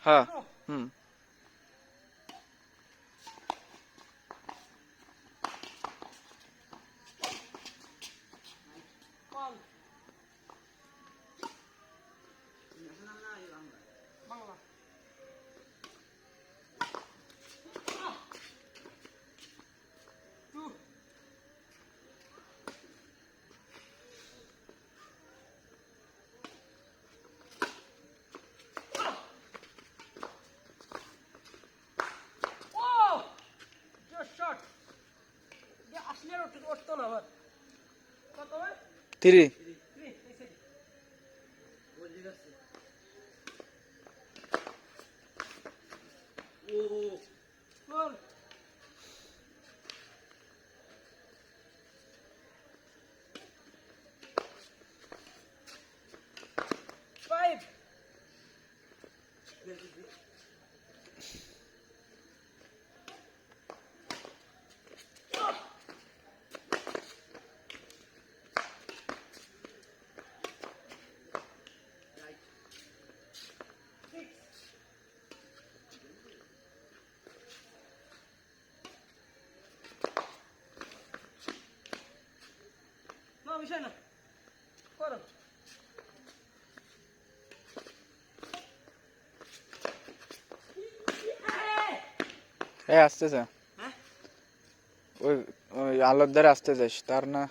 হ্যাঁ হুম থ্রি বিষয় না করো আসতেছে ওই ওই আলোর ধারে আসতে যাস তার না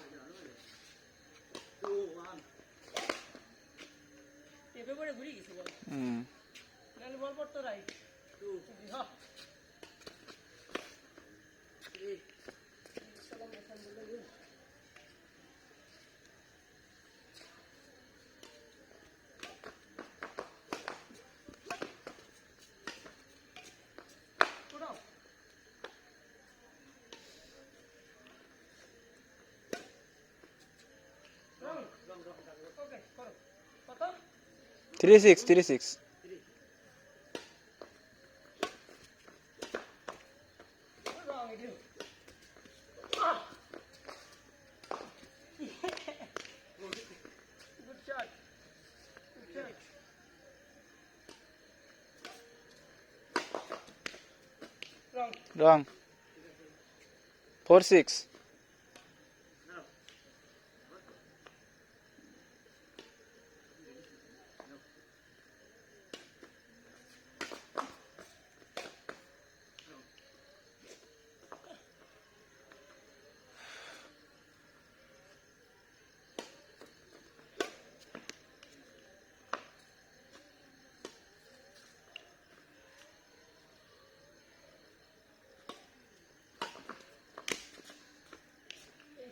হুম বল পড়তো right three six three six wrong 4-6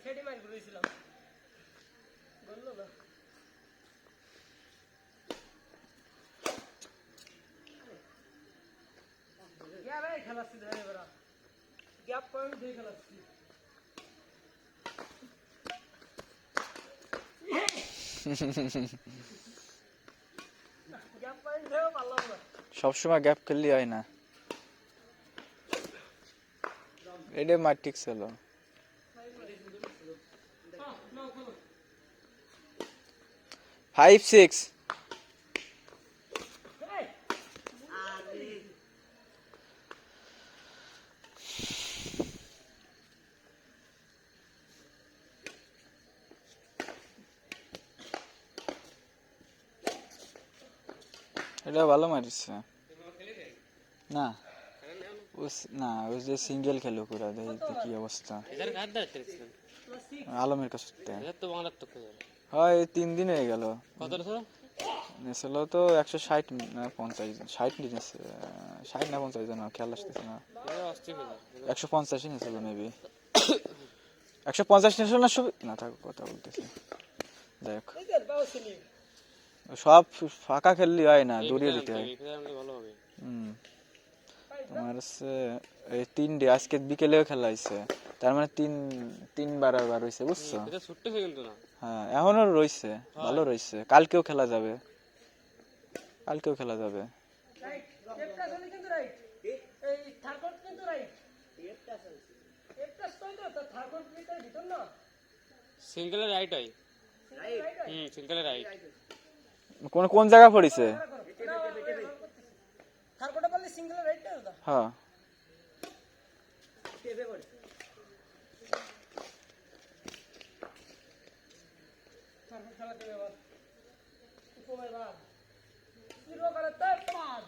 সেটি মার করেছিলাম বললো না খেলাচ্ছি ধরে বেড়া গ্যাপ পয়েন্ট দিয়ে খেলাচ্ছি গ্যাপ পয়েন্ট ধরেও পারলাম না সবসময় গ্যাপ খেললি হয় না এটা মার ঠিক ছিল 5-6 এটা ভালো মারিছে না না ওই যে সিঙ্গেল খেলো পুরা দেখি কি অবস্থা আলমের কাছে হয় 3 দিন হয়ে গেল নেছিল তো 160 না 50 নিয়েছে 60 না 50 জন খেয়াল আসতেছে না 150 নিয়েছিল মেবি 150 নিয়েছিল না না থাকো কথা বলতেছি দেখ সব ফাঁকা খেললি হয় না দৌড়িয়ে দিতে হয় তোমার হচ্ছে এই 3 ডে আজকে বিকেলেও খেলা হয়েছে তার মানে 3বার আবার হয়েছে বুঝছো হ্যাঁ এখনো রয়েছে ভালো রয়েছে কালকেও খেলা যাবে সিঙ্গেলের রাইট হয় সিঙ্গেলের রাইট কোন জায়গা পড়িছে সিঙ্গেল রাইটটা দাদা হ্যাঁ টেপে পড়ে তারপর খেলা দেবে এবার উপমে বার জিরো করে তার পাঁচ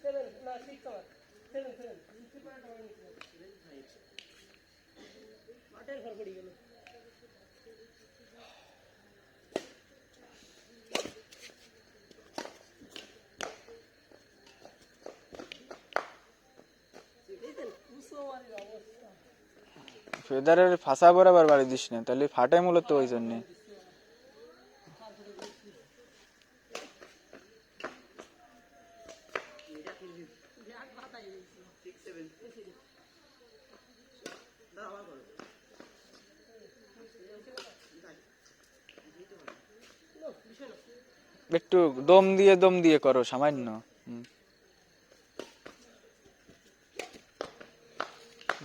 7 না 6 আমার 7 জিতে পারে টাকা নিতে আটের ঘর পড়ে গেল ফেদারের ফাঁসা বরাবর বাড়ি দিস না, তাহলে ফাটে মূলত ওই জন্যে। একটু দম দিয়ে করো সামান্য।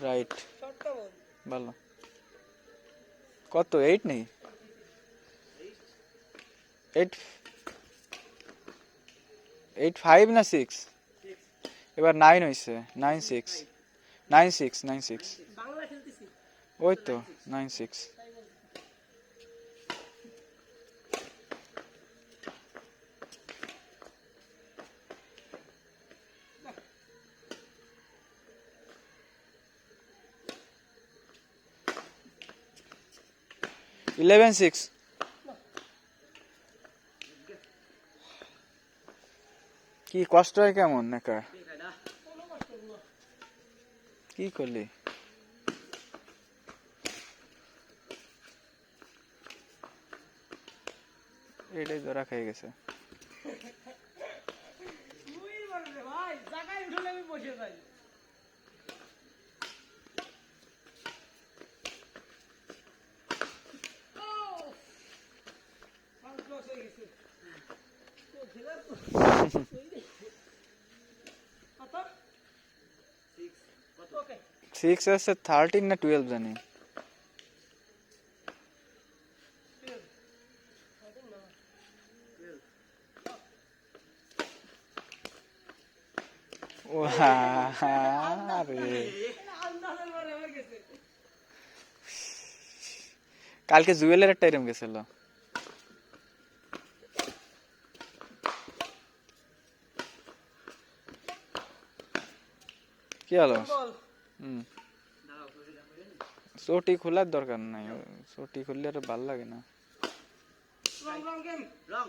রাইট, ভালো। কত 8 নেই, 8.5 না 6? এবার 9 হয়েছে, 9.6 বাংলা খেলতেছি ওই তো 9.6। ইলেভেন 6। কি কষ্ট হয় কেমন নাকা? কি করলি? এটাই ধরা খেয়ে গেছে। ভাই জায়গায় উঠলে আমি বসে যাই সিক্স আছে 13 না 12 জানি। কালকে জুয়েলের একটা এরম গেছিল। কি হলো? চটি খোলার দরকার নাই, চটি খুললে আর ভাল লাগে না। রং